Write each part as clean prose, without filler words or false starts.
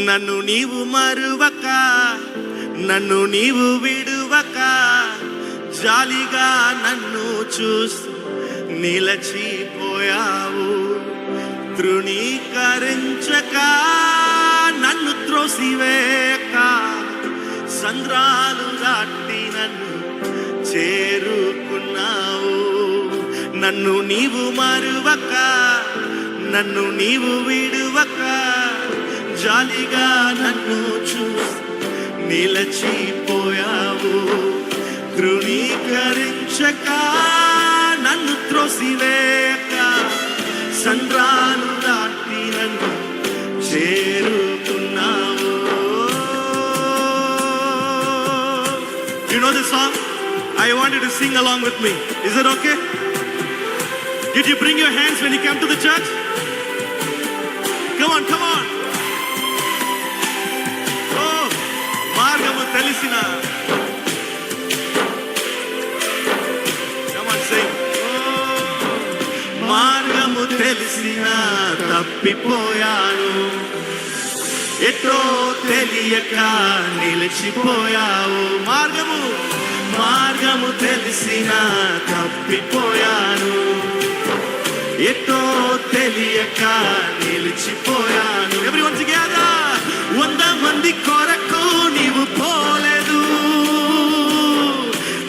నన్ను నీవు మరువక, నన్ను నీవు విడువక, జాలిగా నన్ను చూస్తూ నిలచిపోయావు. తృణీకరించక, నన్ను త్రోసివేయక, సంద్రాలు దాటి నన్ను చేరుకున్నావు. నన్ను నీవు మరువక, నన్ను నీవు విడువక, జాలిగా నన్ను చూసి నిలచిపోయావు. తృణీకరించక, నన్ను త్రోసివేయక, సంద్రాలు దాటి నన్ను చేరుకున్నావు. You know this song? I want you to sing along with me. Is it okay? Did you bring your hands when you came to the church? Come on, come on. Oh, మార్గము తెలిసిన. Come on, sing. Oh, మార్గము తెలిసిన తప్పిపోయాను, ఎటో తెలియక నిలిచిపోయావు. మార్గము తెలిసిన తప్పిపోయాను, ఎటో తెలియక నిలిచిపోయాను. Everyone together. 100 మంది కొరకు నీవు పోలేదు,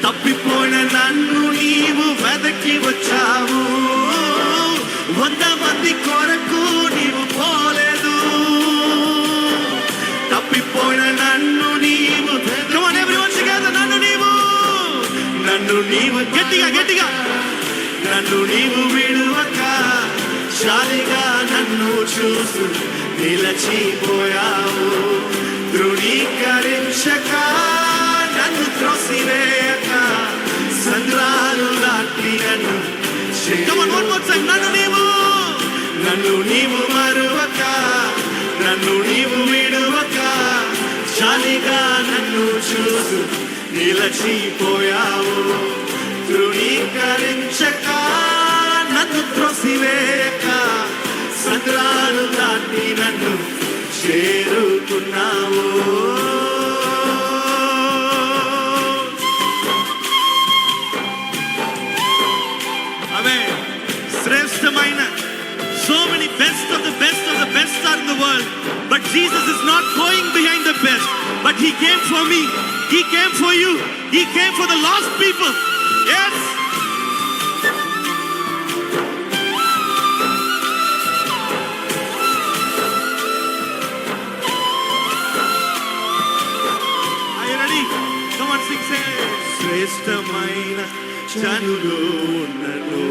తప్పిపోయిన నన్ను నీవు వెదకి వచ్చావు. 100 మంది కొరకు నీవు పోలేదు, తప్పిపోయిన నన్ను నీవు. Come on everyone together. నన్ను నీవు గట్టిగా నన్ను నీవు విడువక, జాలిగా నన్ను చూస్తూ నిలచిపోయావు. తృణీకరించక, నన్ను త్రోసివేయక, సంద్రాలు దాటి నన్ను. Come on, one more time. నన్ను నీవు మరువక, నన్ను నీవు విడువక, జాలిగా నన్ను చూస్తూ నిలచిపోయావు. తృణీకరించక, నన్ను త్రోసివేయక, సంద్రాలు దాటి నన్ను చేరుకున్నావు. ఆమేన్. శ్రేష్టమైన, so many best of the best of the best are in the world, but Jesus is not going behind the best, but he came for me, he came for you, he came for the lost people. Yes. Are you ready? Come on, sing, say. శ్రేష్టమైన జనులు ఉన్నను,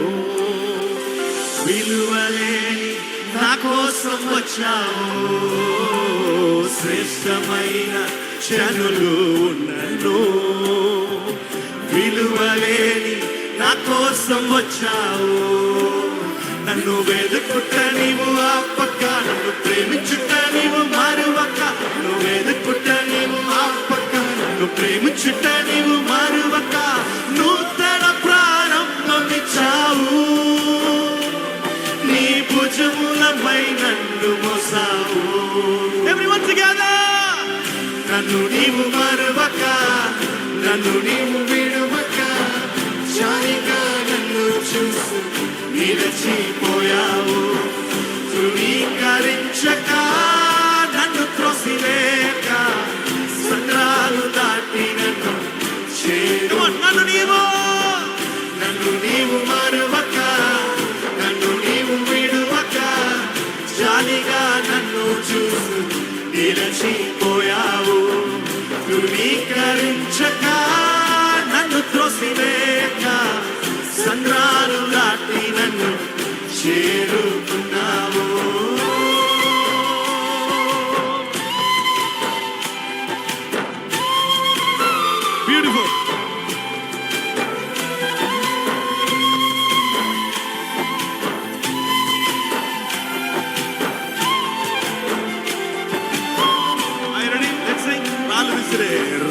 విలువలేని నా కోసం వచ్చావు. శ్రేష్టమైన జనులు ఉన్నను, విలువలేని నా కోసం వచ్చావు. నన్ను వెతుకుట నీవు ఆపక, నన్ను ప్రేమించుట నీవు మరువక. నన్ను వెతుకుట నీవు ఆపక, నన్ను ప్రేమించుట నీవు మరువక. నూతన ప్రారంభమిచ్చావు, నీ భుజములపై నన్ను మోసావు. Everyone together. నన్ను నీవు మరువక, నన్ను నీవు విడువక, జాలిగా నన్ను చూస్తూ నిలచిపోయావు. తృణీకరించక, నన్ను త్రోసివేయక, సంద్రాలు దాటి నన్ను చేరు. నన్ను నీవు మరువక, నన్ను నీవు విడువక, జాలిగా నన్ను చూస్తూ నిలచిపోయావు. తృణీకరించక, నన్ను త్రోసివేయక, సంద్రాలు దాటి నన్ను చేరుకున్నావు. బ్యూటిఫుల్.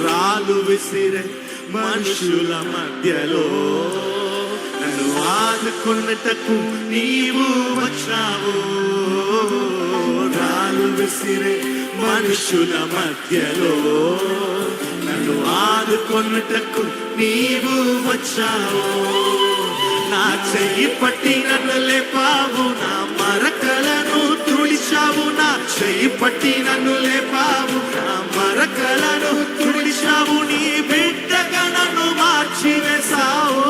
రాళ్ళు విసిరే మనుషుల మధ్యలో నన్ను ఆదుకున్నటకు నీవు వచ్చావు. రాళ్ళు విసిరే మనుషుల మధ్యలో నన్ను ఆదుకొనుటకు నీవు వచ్చావు. నా చెయ్యి పట్టి నన్ను లేపావు, నా మరకలను తుడిచావు. నా చెయ్యి పట్టి నన్ను లేపావు, నా మరకలను తుడిచావు. నీ బిడ్డగా నన్ను మార్చివేశావు,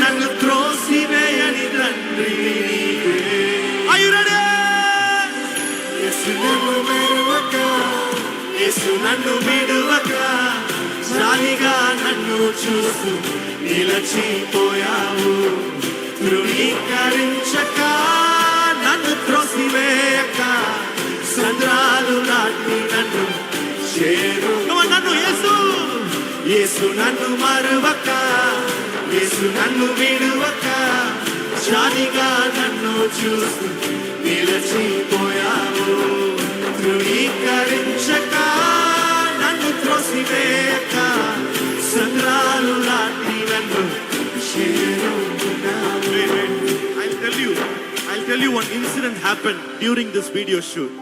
నన్ను త్రోసివేయని తండ్రి నీవే. Are you ready? యేసు నన్ను మెరువక, యేసు నన్ను విడువక, జాలిగా నన్ను చూస్తూ నిలచిపోయావు. ధృవీకరించక, నన్ను త్రోసివేయక, సంద్రాలు నాటి నన్ను చేరు. నన్ను యేసు, యేసు నన్ను మరువక, యేసు నన్ను విడువక, జాలిగా నన్ను చూస్తూ నిలచిపోయావు. ధృవీకరించక, నన్ను త్రోసివేయక, సంద్రాలు లాంటి నన్ను చేరుకున్నావు. I'll tell you one incident happened during this video shoot.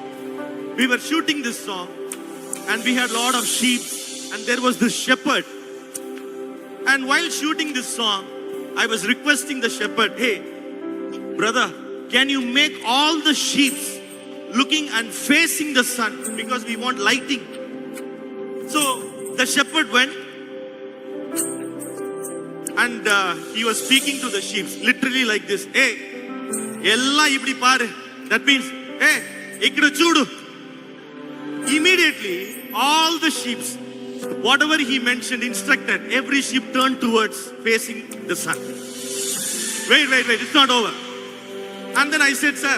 We were shooting this song and we had a lot of sheep and there was this shepherd. And while shooting this song, I was requesting the shepherd, hey, brother, can you make all the sheep looking and facing the sun because we want lighting. So the shepherd went and he was speaking to the sheep literally like this. Hey, ella ibdi paaru. That means, hey, ikkada chudu. Immediately all the sheep, whatever he mentioned, instructed, every sheep turned towards facing the sun. Wait, it's not over. And then I said, sir,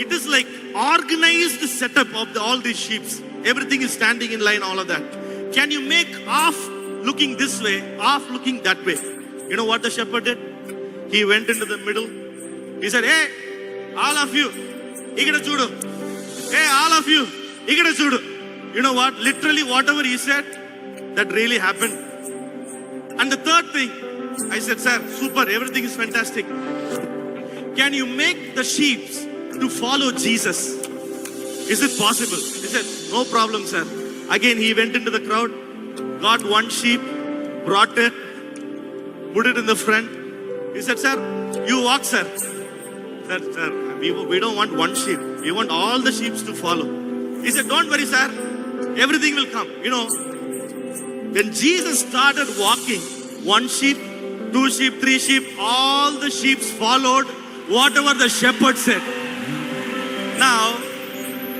it is like organized setup of all these sheep. Everything is standing in line, all of that. Can you make half looking this way, half looking that way? You know what the shepherd did? He went into the middle. He said, hey, all of you, ikkada chudu. Hey, all of you, ikkada chudu. You know what? Literally whatever he said, that really happened. And the third thing, I said, sir, super, everything is fantastic. Can you make the sheep to follow Jesus? Is it possible? He said, no problem, sir. Again, he went into the crowd, got one sheep, brought it, put it in the front. He said, sir, you walk, sir. Sir, we don't want one sheep. We want all the sheep to follow. He said, don't worry, sir. Everything will come. You know, when Jesus started walking, one sheep, two sheep, three sheep, all the sheep followed whatever the shepherd said. Now,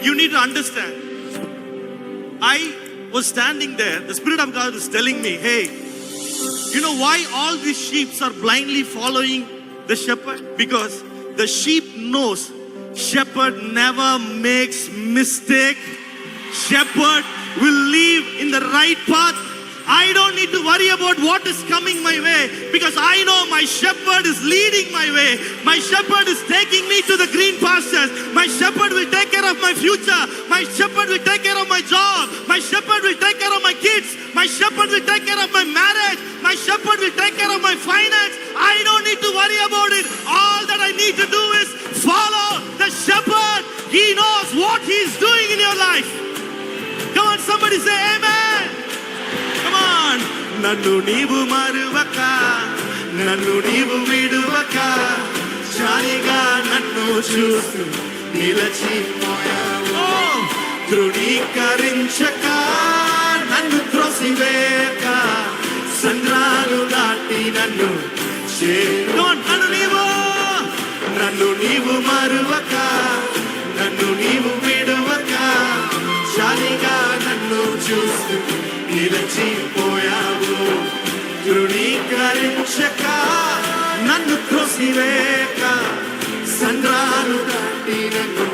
you need to understand. I was standing there. The Spirit of God is telling me, hey, you know why all these sheep are blindly following the shepherd? Because the sheep knows shepherd never makes mistake. Shepherd will leave in the right path. I don't need to worry about what is coming my way because I know my shepherd is leading my way. My shepherd is taking me to the green pastures. My shepherd will take care of my future. My shepherd will take care of my job. My shepherd will take care of my kids. My shepherd will take care of my marriage. My shepherd will take care of my finance. I don't need to worry about it. All that I need to do is follow the shepherd. He knows what he is doing in your life. Come on, somebody say amen. Come on. నన్ను నీవు మరువక, నన్ను నీవు విడువక, జాలిగా నన్ను చూస్తూ నిలచిపోయావు. ధృవీకరించక, నన్ను త్రోసివేయక, సంద్రాలు దాటి నన్ను చేరు. నన్ను నీవు మరువక, నన్ను నీవు విడువక, జాలిగా నన్ను చూస్తూ నిలచిపోయావు. ధృవీకరించక, నన్ను త్రోసివేయక, సంద్రాలు దాటి నన్ను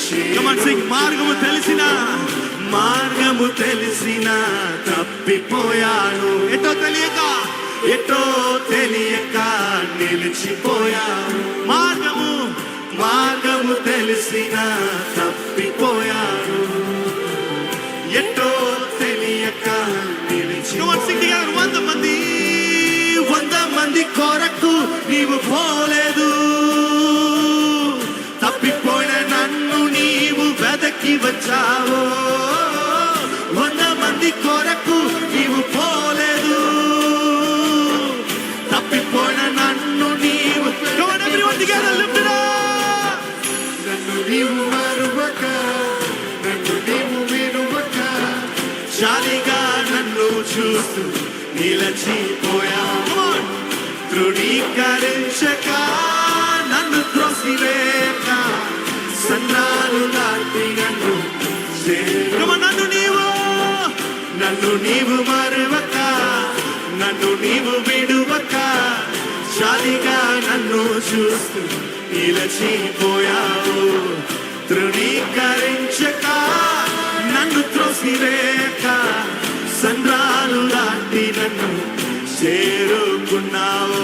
చేరు. మార్గము తెలిసిన తప్పిపోయాను. ఎటో తెలియక నిలిచిపోయాను. మార్గము తెలిసిన తప్పిపోయాను. ఎటో తెలియక నిలిచిపోయాను. 100 మంది కొరకు నీవు పోలేదు. తప్పిపోయిన నన్ను నీవు వెదకి వచ్చావో 100 మంది కొరకు నీవు పోలేదు తప్పిపోయిన నన్ను నీవు Come on everyone together lift it up నన్ను నీవు మరువక నన్ను నీవు విడువక జాలిగా నన్ను చూస్తూ నిలచిపోయావు Come on ధృవీకరించక నన్ను త్రోసివేయక సన్నాలు లాంటి నన్ను నన్ను నీవు మరువక నన్ను నీవు విడువక జాలిగా నన్ను చూస్తూ నిలచిపోయావు ధృవీకరించక నన్ను త్రోసివేయక సన్నాలు లాంటి నన్ను చేరుకున్నావు